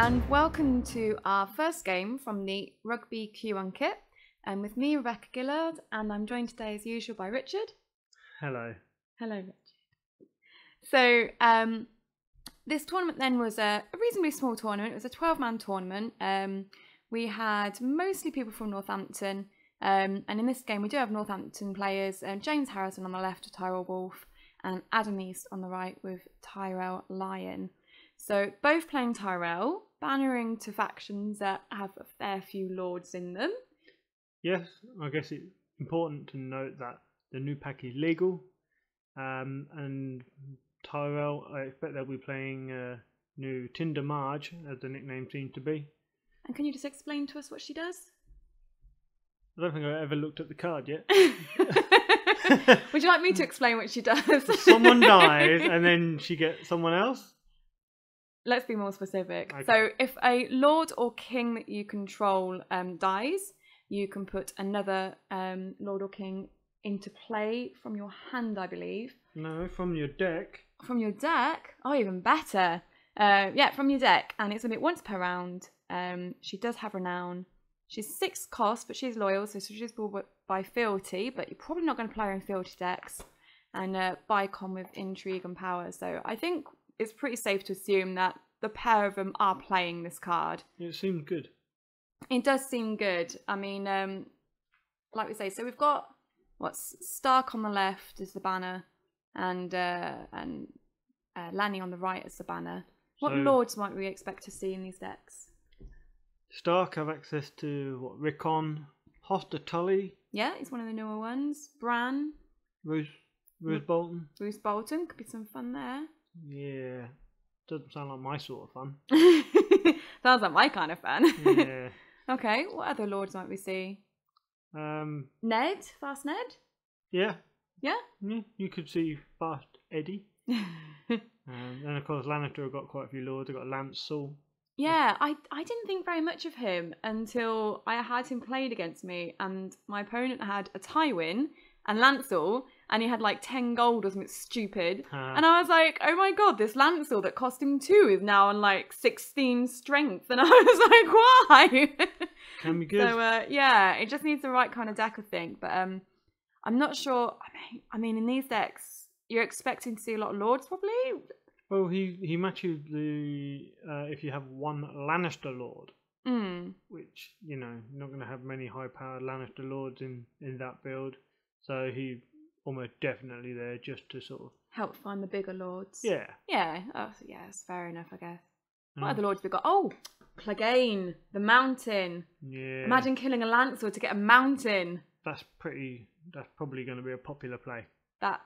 and welcome to our first game from the Rugby Q1 kit. With me, Rebecca Gillard, and I'm joined today as usual by Richard. Hello. Hello, Richard. So this tournament then was a reasonably small tournament. It was a 12-man tournament. We had mostly people from Northampton, and in this game we do have Northampton players, James Harrison on the left with Tyrell Wolf, and Adam East on the right with Tyrell Lion. So both playing Tyrell, bannering to factions that have a fair few lords in them. Yes, I guess it's important to note that the new pack is legal, and Tyrell, I expect they'll be playing new Tinder Marge, as the nickname seems to be. And can you just explain to us what she does? I don't think I've ever looked at the card yet. Would you like me to explain what she does? Someone dies and then she gets someone else? Let's be more specific. Okay. So if a lord or king that you control dies, you can put another lord or king into play from your hand, I believe. No, from your deck. From your deck? Oh, even better. Yeah, from your deck. And it's a bit once per round. She does have renown. She's 6 cost, but she's loyal, so she's bought by fealty, but you're probably not going to play her in fealty decks. And Bicon with intrigue and power. So I think it's pretty safe to assume that the pair of them are playing this card. It seemed good. It does seem good. I mean, like we say, so we've got what's Stark on the left as the banner, and Lanny on the right as the banner. What lords might we expect to see in these decks? Stark have access to what? Rickon, Hoster Tully. Yeah, he's one of the newer ones. Bran. Bruce Bolton. Bruce Bolton, could be some fun there. Yeah, doesn't sound like my sort of fun. Sounds like my kind of fun. Yeah. Okay, what other lords might we see? Ned? Fast Ned? Yeah. Yeah? Yeah, you could see Fast Eddie. And of course Lannister have got quite a few lords. They've got Lancel. Yeah, I didn't think very much of him until I had him played against me, and my opponent had a Tywin and Lancel, and he had like 10 gold or something stupid. And I was like, oh my god, this Lancel that cost him 2 is now on like 16 strength. And I was like, why? Can be good. So yeah, it just needs the right kind of deck, I think. But I'm not sure. I mean, in these decks, you're expecting to see a lot of lords probably. Well, he matches the if you have one Lannister lord, which, you know, you're not going to have many high-powered Lannister lords in that build. So he almost definitely there just to sort of help find the bigger lords. Yeah. Yeah. Oh, yeah, it's fair enough, I guess. What other lords we got? Oh, Clegane, the mountain. Yeah. Imagine killing a Lancer to get a mountain. That's probably going to be a popular play. That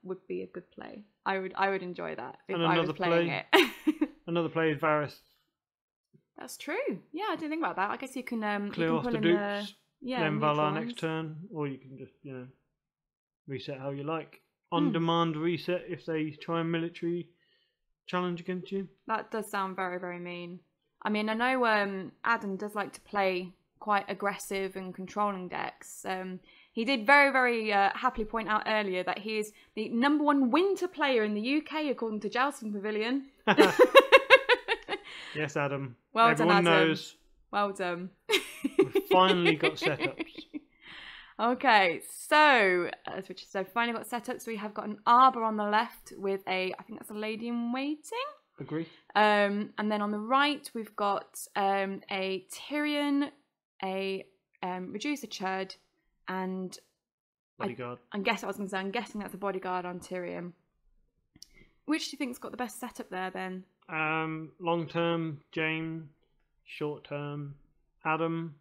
would be a good play. I would enjoy that if and I was playing it. Another play is Varys. That's true. Yeah, I didn't think about that. I guess you can clear off pull the in dupes. Then Valar neutrons. next turn, or you can just, you know, reset how you like. On demand reset if they try and military challenge against you. That does sound very, very mean. I mean, I know Adam does like to play quite aggressive and controlling decks. He did very, very happily point out earlier that he is the #1 winter player in the UK according to Jousting Pavilion. Yes, Adam. Well Everyone done, Adam. knows. Well done. We've finally got setups. Okay, so as Richard said, finally got setups. We have got an Arbor on the left with I think that's a lady in waiting. Agree. And then on the right we've got a Tyrion, a Reducer Churd, and Bodyguard. I'm guessing that's a bodyguard on Tyrion. Which do you think's got the best setup there then? Long term, James. Short term, Adam.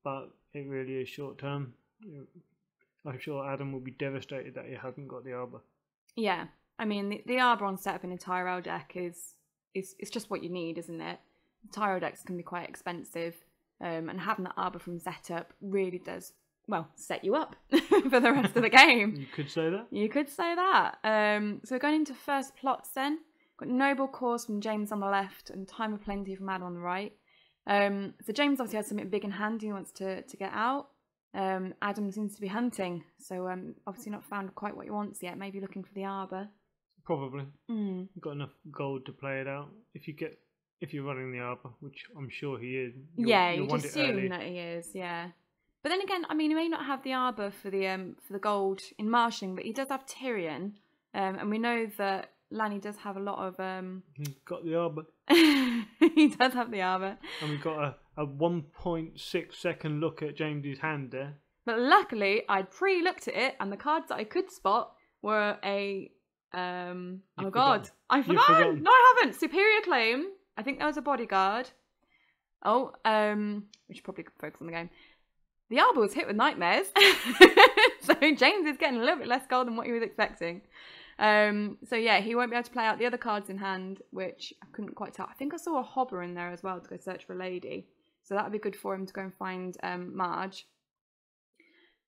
But it really is short term. I'm sure Adam will be devastated that he hasn't got the Arbor. Yeah, I mean the Arbor on setup in a Tyrell deck is it's just what you need, isn't it? Tyrell decks can be quite expensive, and having that Arbor from setup really does set you up for the rest of the game. You could say that. You could say that. So going into first plots then. Got Noble Cause from James on the left and Time of Plenty from Adam on the right. So James obviously has something big in hand he wants to get out. Adam seems to be hunting, so obviously not found quite what he wants yet. Maybe looking for the Arbor. Probably. You've got enough gold to play it out. If you get if you're running the arbor, which I'm sure he is. You'd assume that he is, yeah. But then again, I mean, he may not have the arbor for the gold in marshalling, but he does have Tyrion, and we know that Lanny does have a lot of. He's got the arbor. He does have the arbor. And we got a 1.6 second look at James's hand there. But luckily, I'd pre-looked at it, and the cards that I could spot were a. Oh God, I forgot. No, I haven't. Superior claim. I think that was a bodyguard. Oh, we should probably focus on the game. The arbor was hit with nightmares, so James is getting a little bit less gold than what he was expecting. So yeah, he won't be able to play out the other cards in hand, which I couldn't quite tell. I think I saw a hobber in there as well to go search for a lady, so that would be good for him to go and find Marge.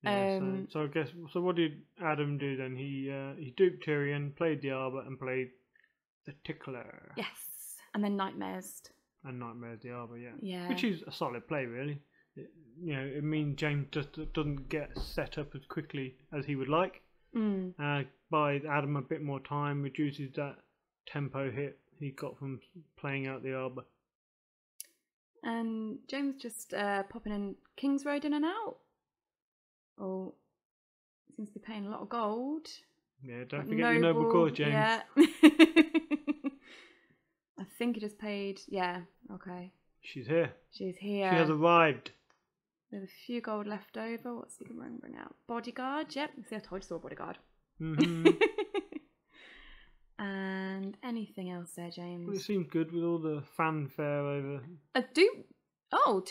Yeah, so I guess what did Adam do then? He duped Tyrion, played the arbor, and played the tickler. Yes, and then nightmares. And nightmares the arbor, yeah. Yeah. Which is a solid play, really. It means James just doesn't get set up as quickly as he would like. Buys Adam a bit more time, reduces that tempo hit he got from playing out the arbor. And James just popping in King's Road in and out. Oh, seems to be paying a lot of gold. Yeah, don't forget your noble cause, James. Yeah. I think he just paid. Yeah, okay. She's here. She's here. She has arrived. There's a few gold left over. What's he going to bring out? Bodyguard. Yep. See, I told you saw a bodyguard. And anything else there, James? Well, it seems good with all the fanfare over. Two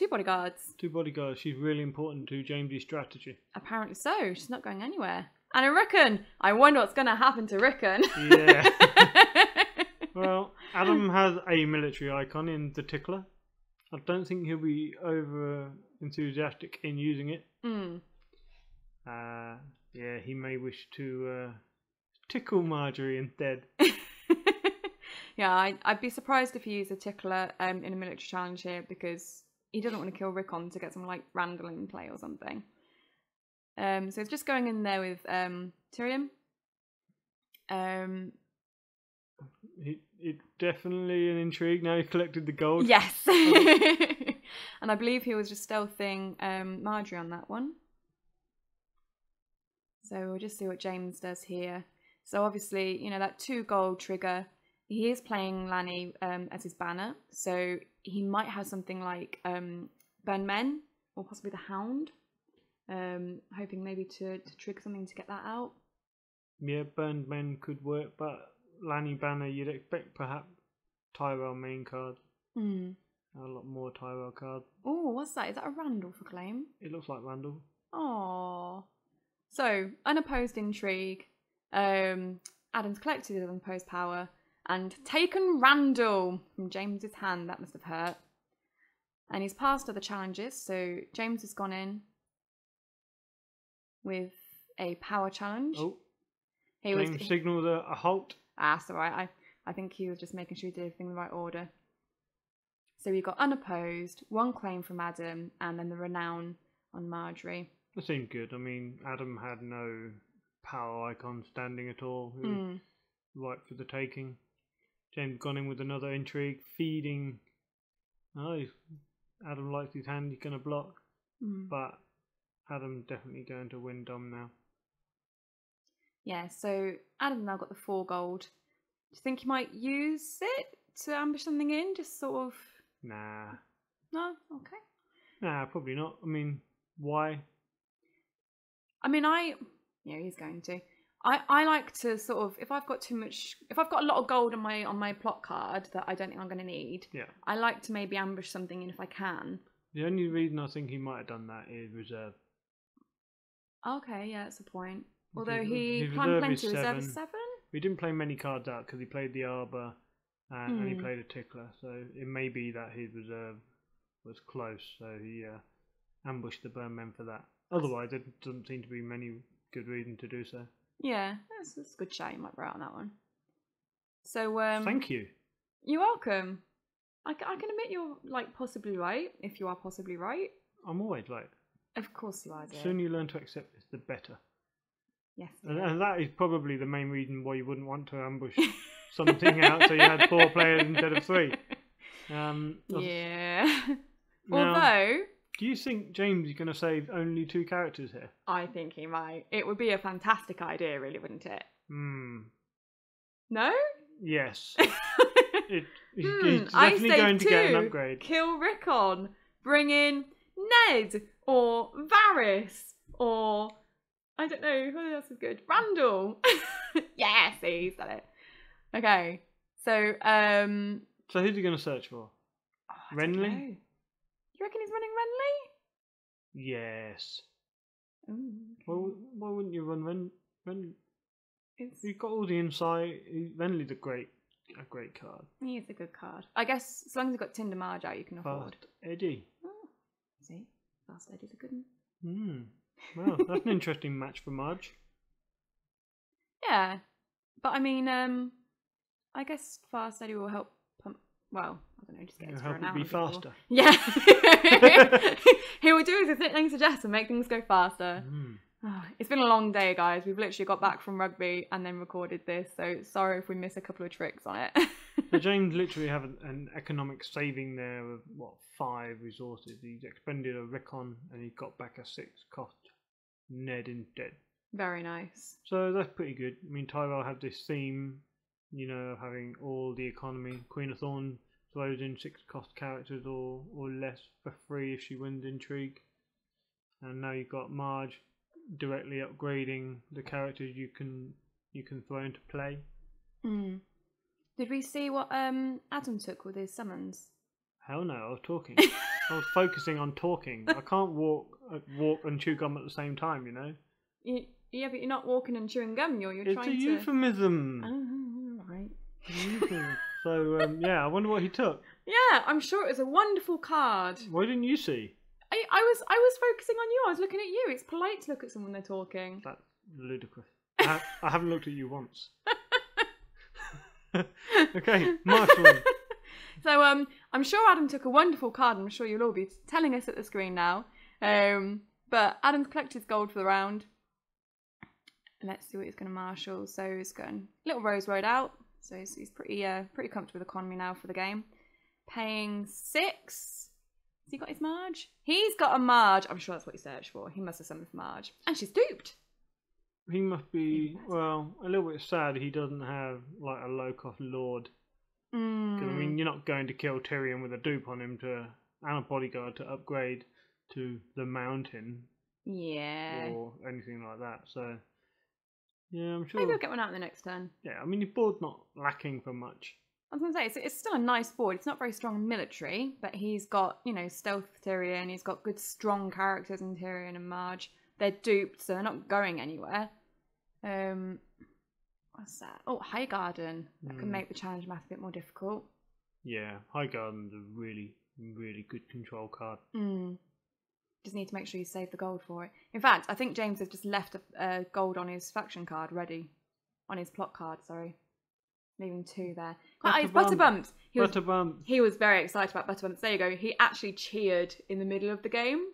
bodyguards. Two bodyguards. She's really important to James's strategy. Apparently so. She's not going anywhere. And I reckon, I wonder what's going to happen to Rickon. Yeah. Well, Adam has a military icon in the tickler. I don't think he'll be over enthusiastic in using it. Yeah, he may wish to tickle Marjorie instead. Yeah, I'd be surprised if he used a tickler in a military challenge here, because he doesn't want to kill Rickon to get someone like Randall in play or something. So it's just going in there with Tyrion. It's definitely an intrigue. Now he's collected the gold. Yes. And I believe he was just stealthing Marjorie on that one. So we'll just see what James does here. So obviously, that 2 gold trigger, he is playing Lanny as his banner. So he might have something like Burn Men or possibly the Hound. Hoping maybe to trigger something to get that out. Yeah, Burned Men could work, but Lanny banner, you'd expect perhaps Tyrell main card. A lot more Tyrell cards. Oh, what's that? Is that a Randall for claim? It looks like Randall. Oh. So, unopposed intrigue. Adam's collected his unopposed power and taken Randall from James's hand. That must have hurt. And he's passed other challenges. So James has gone in with a power challenge. Oh. James signalled a halt. That's all right. I think he was just making sure he did everything in the right order. So we got unopposed, 1 claim from Adam, and then the renown on Marjorie. That seemed good. I mean, Adam had no power icon standing at all. It was right for the taking. James gone in with another intrigue, feeding. Oh, Adam likes his hand, he's going to block. But Adam's definitely going to win Dom now. Yeah, so Adam now got the 4 gold. Do you think he might use it to ambush something in? Just sort of... Nah. No? Okay. Nah, probably not. I mean, why? I mean, yeah, he's going to. I like to sort of, if I've got a lot of gold on my plot card that I don't think I'm going to need, I like to maybe ambush something in if I can. The only reason I think he might have done that is reserve. Okay, yeah, that's a point. Although he planned plenty reserve is 7. He didn't play many cards out because he played the arbor and he played a tickler, so it may be that his reserve was close, so he ambushed the Burn Men for that. Otherwise, there doesn't seem to be many good reason to do so. Yeah, that's a good shout. You might be right on that one. So, thank you. You're welcome. I can admit you're possibly right, if you are possibly right. I'm always right. Of course you are, dear. The sooner you learn to accept this, the better. Yes. And that is probably the main reason why you wouldn't want to ambush something out, so you had 4 players instead of 3. Yeah. Now, Although, do you think James is going to save only 2 characters here? I think he might. It would be a fantastic idea, really, wouldn't it? No? Yes. He's I definitely say going to get an 2. upgrade. Kill Rickon. Bring in Ned or Varys or I don't know who else is good. Randall. Yeah, see, he's done it. Okay, so So who's he going to search for? I don't know. Renly? You reckon he's running Renly? Yes. Ooh, Well, why wouldn't you run Renly? it's... You've got all the insight. Renly's a great card. He is a good card. I guess as long as you've got Tinder Marge out, you can afford. Fast Eddie. Oh, see, Fast Eddie's a good one. Well, that's an interesting match for Marge. Yeah, but I mean, I guess Fast Eddie will help pump. Well, I don't know, just get us Help thrown it out. be before. faster. Yeah, he will do as anything suggests and make things go faster. Oh, it's been a long day, guys. We've literally got back from rugby and then recorded this, so sorry if we miss a couple of tricks on it. So James literally have an economic saving there of 5 resources. He's expended a Rickon and he got back a 6 cost Ned instead. Very nice. So that's pretty good. I mean, Tyrell had this theme, of having all the economy. Queen of Thorns throws in 6 cost characters or less for free if she wins Intrigue. And now you've got Marge directly upgrading the characters you can throw into play. Did we see what Adam took with his summons? Hell no, I was talking. I was focusing on talking. I can't walk and chew gum at the same time, Yeah, but you're not walking and chewing gum. You're it's trying a to. euphemism. Oh, right. So yeah, I wonder what he took. Yeah, I'm sure it was a wonderful card. Why didn't you see? I was focusing on you. I was looking at you. It's polite to look at someone they're talking. That's ludicrous. I haven't looked at you once. Okay, marshalling. So I'm sure Adam took a wonderful card. I'm sure you'll all be telling us at the screen now. But Adam's collected his gold for the round. Let's see what he's going to marshal. So he's going little Rose Road out. So he's pretty comfortable with economy now for the game. Paying 6. Has he got his Marge? He's got a Marge. I'm sure that's what he searched for. He must have summoned for Marge. And she's duped. He must be, a little bit sad he doesn't have like a low-cost lord. Because I mean, you're not going to kill Tyrion with a dupe on him and a bodyguard to upgrade to the mountain. Yeah. Or anything like that. So, yeah, I'm sure. Maybe I'll get one out in the next turn. Yeah, I mean, your board's not lacking for much. I was going to say, it's still a nice board. It's not very strong military, but he's got, stealth Tyrion. He's got good, strong characters in Tyrion and Marge. They're duped, so they're not going anywhere. What's that? Oh, Highgarden. That can make the challenge math a bit more difficult. Yeah, Highgarden's a really, really good control card. Just need to make sure you save the gold for it. In fact, I think James has just left a gold on his faction card ready. On his plot card, sorry. Leaving 2 there. Butterbumps. He was very excited about Butterbumps. There you go. He actually cheered in the middle of the game.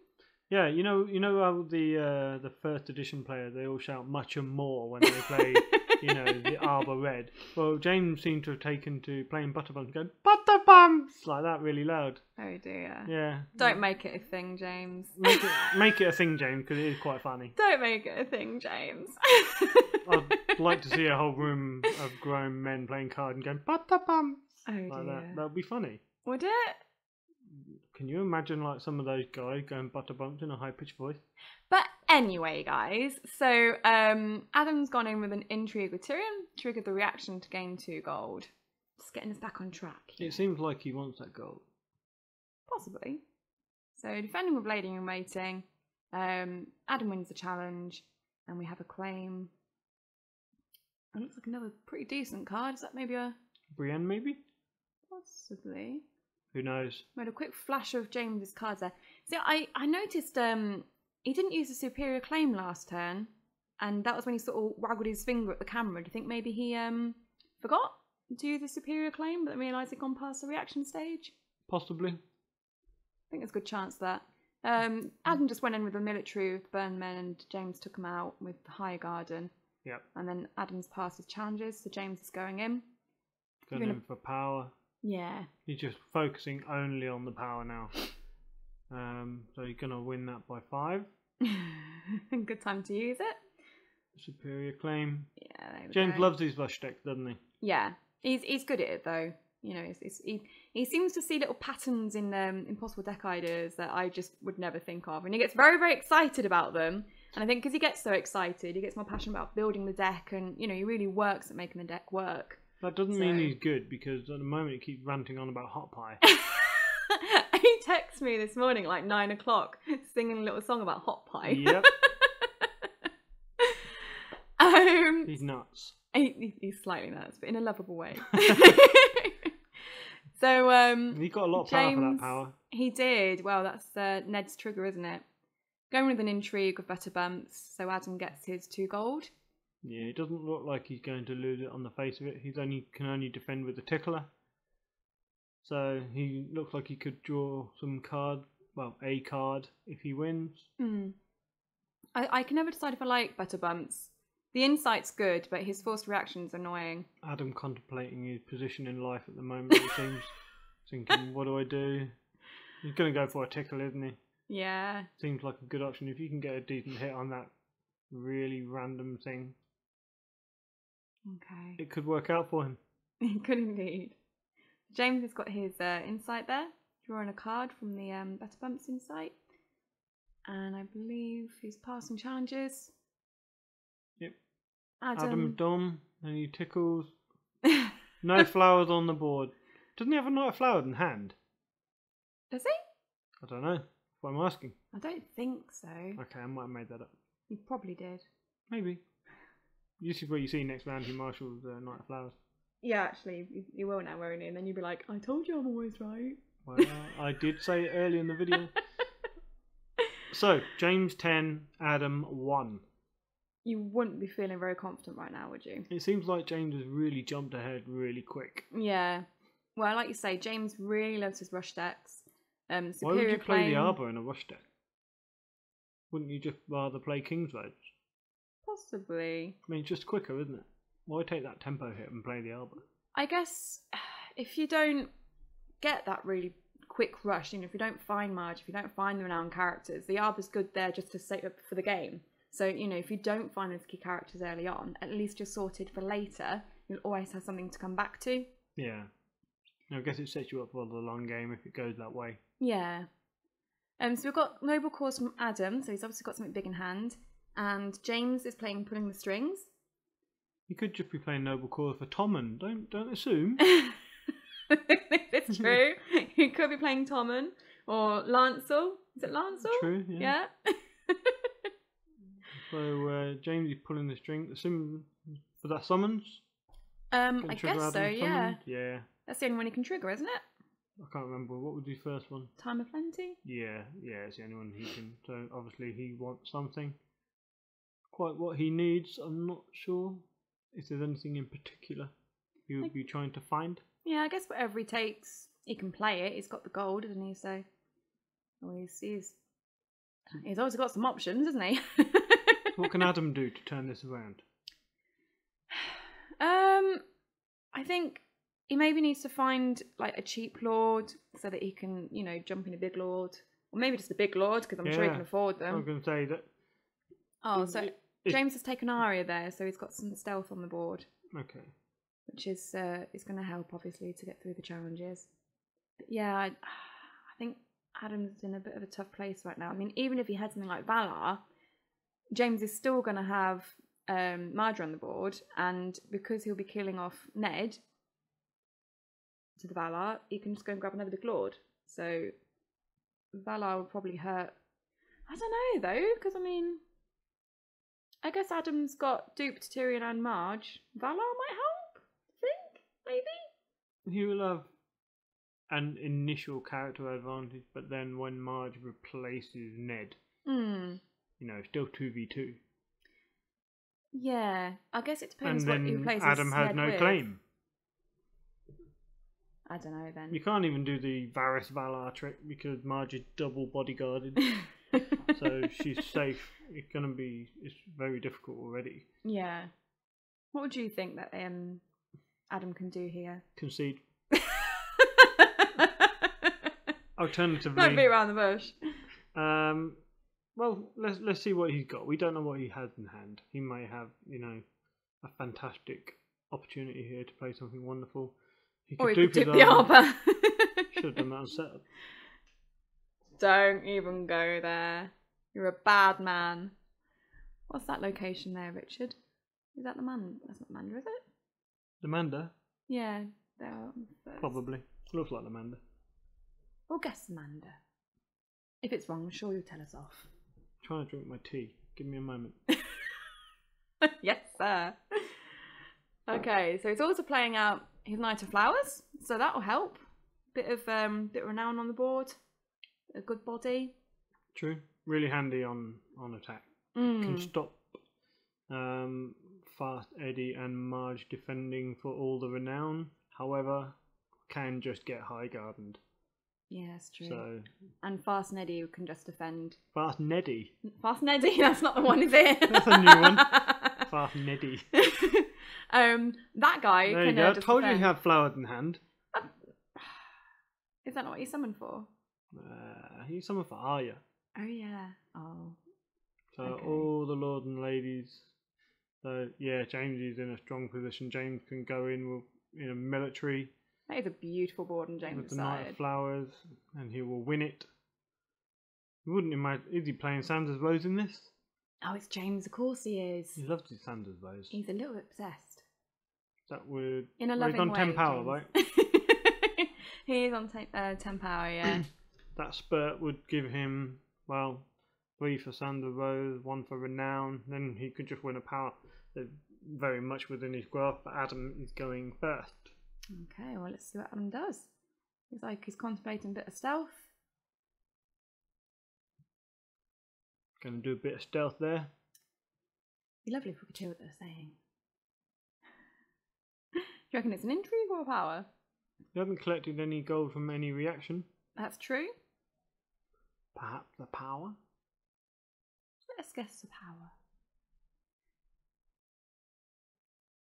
Yeah, you know how the first edition players, they all shout much and more when they play, the Arbor Red. Well, James seemed to have taken to playing Butterbumps, going Butterbumps like that really loud. Oh dear. Yeah. Don't make it a thing, James. Make it a thing, James, because it is quite funny. Don't make it a thing, James. I'd like to see a whole room of grown men playing cards and going Butterbumps. Oh like dear. That would be funny. Would it? Can you imagine like some of those guys going Butterbumps in a high-pitched voice? But anyway, guys, so Adam's gone in with an intrigue with Tyrion, triggered the reaction to gain 2 gold. Just getting us back on track. It seems like he wants that gold. Possibly. So defending with Blading and Waiting, Adam wins the challenge, and we have a claim. It looks like another pretty decent card. Is that maybe a... Brienne, maybe? Possibly. Who knows? We had a quick flash of James's cards there. See, I noticed he didn't use a superior claim last turn, and that was when he sort of waggled his finger at the camera. Do you think maybe he forgot to use the superior claim, but then realised he'd gone past the reaction stage? Possibly. I think there's a good chance of that. Adam just went in with the military with Burn Men, and James took him out with Highgarden. Yep. And then Adam's passed his challenges, so James is going in. Going in for power. Yeah. He's just focusing only on the power now. So he's going to win that by 5. Good time to use it. Superior claim. Yeah, there we James go. loves his rush decks, doesn't he? Yeah, he's good at it though. You know, he seems to see little patterns in impossible deck ideas that I just would never think of, and he gets very, very excited about them. And I think because he gets so excited, he gets more passionate about building the deck, and you know, he really works at making the deck work. That doesn't mean he's good, because at the moment he keeps ranting on about hot pie. He texted me this morning at like 9 o'clock, singing a little song about hot pie. Yep. He's nuts. He's slightly nuts, but in a lovable way. So he got a lot of power James, for that power. He did. Well, that's Ned's trigger, isn't it? Going with an intrigue of better bumps, so Adam gets his 2 gold. Yeah, it doesn't look like he's going to lose it on the face of it. He's can only defend with a tickler. So he looks like he could draw some card, well, a card if he wins. I can never decide if I like better bumps. The insight's good, but his forced reaction's annoying. Adam contemplating his position in life at the moment, it seems. Thinking, what do I do? He's going to go for a tickle, isn't he? Yeah. Seems like a good option if you can get a decent hit on that really random thing. Okay. It could work out for him. It could indeed. James has got his insight there, drawing a card from the better bumps insight. And I believe he's passing challenges. Yep. Adam Dom, and he tickles. No No flowers on the board. Doesn't he have a night of flowers in hand? Does he? I don't know. That's what I'm asking. I don't think so. Okay, I might have made that up. You probably did. Maybe. This is where you see next round he marshals Night of Flowers. Yeah, actually, you will now, won't you? And then you'll be like, I told you I'm always right. Well, I did say it early in the video. So, James 10, Adam 1. You wouldn't be feeling very confident right now, would you? It seems like James has really jumped ahead really quick. Yeah. Well, like you say, James really loves his rush decks. Why would you play the Arbor in a rush deck? Wouldn't you just rather play King's Roads? Possibly. I mean, it's just quicker, isn't it? Why take that tempo hit and play the Arbor? I guess if you don't get that really quick rush, you know, if you don't find Marge, if you don't find the renowned characters, the Arbor's good there just to set up for the game. So, you know, if you don't find those key characters early on, at least you're sorted for later. You'll always have something to come back to. Yeah. I guess it sets you up for the long game if it goes that way. Yeah. So we've got Noble Cause from Adam, so he's obviously got something big in hand. And James is playing Pulling the Strings. You could just be playing Noble Cause for Tommen. Don't assume. It's true. He could be playing Tommen or Lancel. Is it Lancel? True, yeah. Yeah. So James is pulling the string. Assume for that summons? I guess so, yeah. Yeah. That's the only one he can trigger, isn't it? I can't remember. What was his first one? Time of Plenty? Yeah, it's the only one he can. So obviously he wants something. Quite what he needs, I'm not sure. If there's anything in particular he would be trying to find. Yeah, I guess whatever he takes, he can play it. He's got the gold, hasn't he? So he's always got some options, hasn't he? What can Adam do to turn this around? I think he maybe needs to find like a cheap lord so that he can, you know, jump in a big lord, or maybe just a big lord because I'm sure he can afford them. I was going to say that. Oh, so James has taken Arya there, so he's got some stealth on the board. Okay. Which is going to help obviously to get through the challenges. But yeah, I think Adam's in a bit of a tough place right now. I mean, even if he had something like Valar, James is still going to have Marge on the board, and because he'll be killing off Ned to the Valar, he can just go and grab another big lord. So Valar would probably hurt. I don't know though, because I mean, I guess Adam's got duped Tyrion and Marge. Valar might help, I think, maybe. He will have an initial character advantage, but then when Marge replaces Ned, you know, still 2v2. Yeah, I guess it depends and what he then replaces Adam has Ned no with. claim. I don't know then. You can't even do the Varys Valar trick because Marge is double bodyguarded. So she's safe. It's very difficult already. Yeah. What would you think that Adam can do here? Concede. Alternatively, Don't be around the bush. Well, let's see what he's got. We don't know what he has in hand. He might have, a fantastic opportunity here to play something wonderful. He could dupe the arbor. Should have done that on setup. Don't even go there. You're a bad man. What's that location there, Richard? Is that the man? That's not Amanda, is it? The Manda? Yeah, probably. Looks like the Manda. We'll guess Amanda. If it's wrong, I'm sure you'll tell us off. I'm trying to drink my tea. Give me a moment. Yes, sir. Okay, so he's also playing out his Knight of Flowers, so that'll help. Bit of renown on the board. A good body. True. Really handy on attack. Can stop Fast Eddie and Marge defending for all the renown. However, can just get high gardened. Yeah, that's true. So, and Fast Neddy can just defend. Fast Neddy? Fast Neddy? That's not the one, is it? That's a new one. Fast Neddy. That guy there can you go. just Told defend. you he had flowers in hand. Is that not what you summoned for? He's summoned for Arya. Oh, yeah. Oh. So okay. all the lords and ladies. So yeah, James is in a strong position. James can go in a military. That is a beautiful board on James' with the side. Knight of Flowers, and he will win it. You wouldn't imagine. Is he playing Sanders Rose in this? Oh, it's James. Of course he is. He loves his Sanders Rose. He's a little bit obsessed. That would. In a loving he's on way, 10 power, James. right? He is on 10 power, yeah. That spurt would give him 3 for Sanders Rose, 1 for renown. Then he could just win a power. They're very much within his grasp. But Adam is going first. Okay, well, let's see what Adam does. Looks like he's contemplating a bit of stealth. Going to do a bit of stealth there. It'd be lovely if we could hear what they're saying. Do you reckon it's an intrigue or a power? You haven't collected any gold from any reaction. That's true. Perhaps a power? Let's guess a power.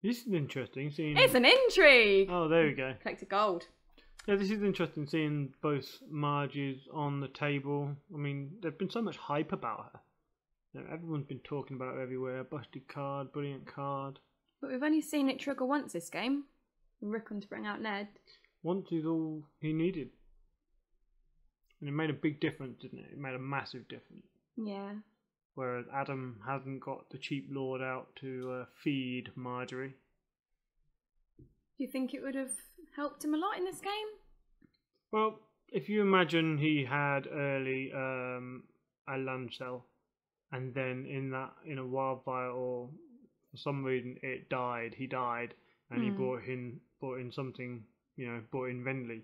This is interesting seeing... It's an intrigue! Oh, there we go. Collected gold. Yeah, this is interesting seeing both Marges on the table. I mean, there's been so much hype about her. You know, everyone's been talking about her everywhere. Busted card, brilliant card. But we've only seen it trigger once this game. Rickon to bring out Ned. Once is all he needed. And it made a big difference, didn't it? It made a massive difference. Yeah. Whereas Adam hasn't got the cheap lord out to feed Marjorie. Do you think it would have helped him a lot in this game? Well, if you imagine he had early a land cell, and then in a wildfire or for some reason he died, and he brought in something, brought in Venley.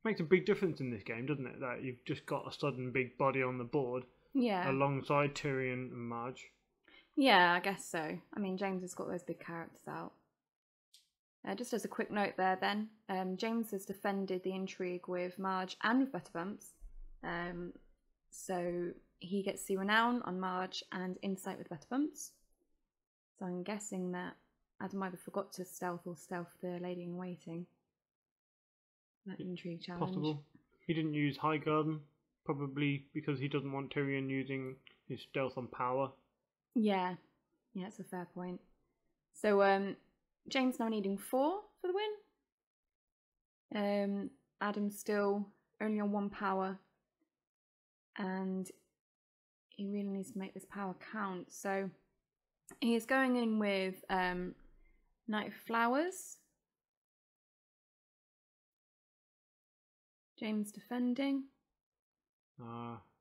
Makes a big difference in this game, doesn't it? That you've just got a sudden big body on the board. Yeah. Alongside Tyrion and Marge. Yeah, I guess so. I mean, James has got those big characters out. Just as a quick note there then, James has defended the intrigue with Marge and with Butterbumps. So he gets the renown on Marge and insight with Butterbumps. So I'm guessing that Adam either forgot to stealth or stealth the lady in waiting. That intrigue challenge. Possible. He didn't use High Garden, probably because he doesn't want Tyrion using his stealth on power. Yeah, that's a fair point. So James now needing 4 for the win. Adam's still only on 1 power, and he really needs to make this power count. So he is going in with Knight of Flowers. James defending.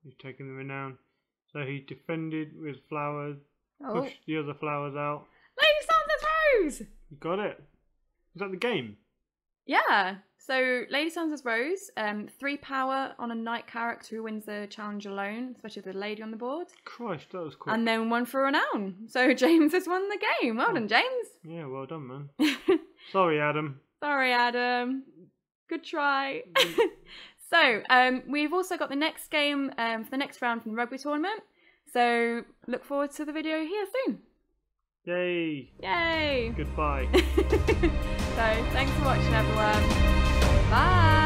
He's taking the renown. So he defended with flowers, Oh. pushed the other flowers out. Lady Sansa's Rose! You got it. Is that the game? Yeah. So Lady Sansa's Rose, 3 power on a knight character who wins the challenge alone, especially with a lady on the board. Christ, that was quick. And then 1 for renown. So James has won the game. Well done, James. Yeah, well done, man. Sorry, Adam. Sorry, Adam. Good try. So we've also got the next game for the next round from the rugby tournament. So look forward to the video here soon. Yay. Yay. Goodbye. So thanks for watching, everyone. Bye.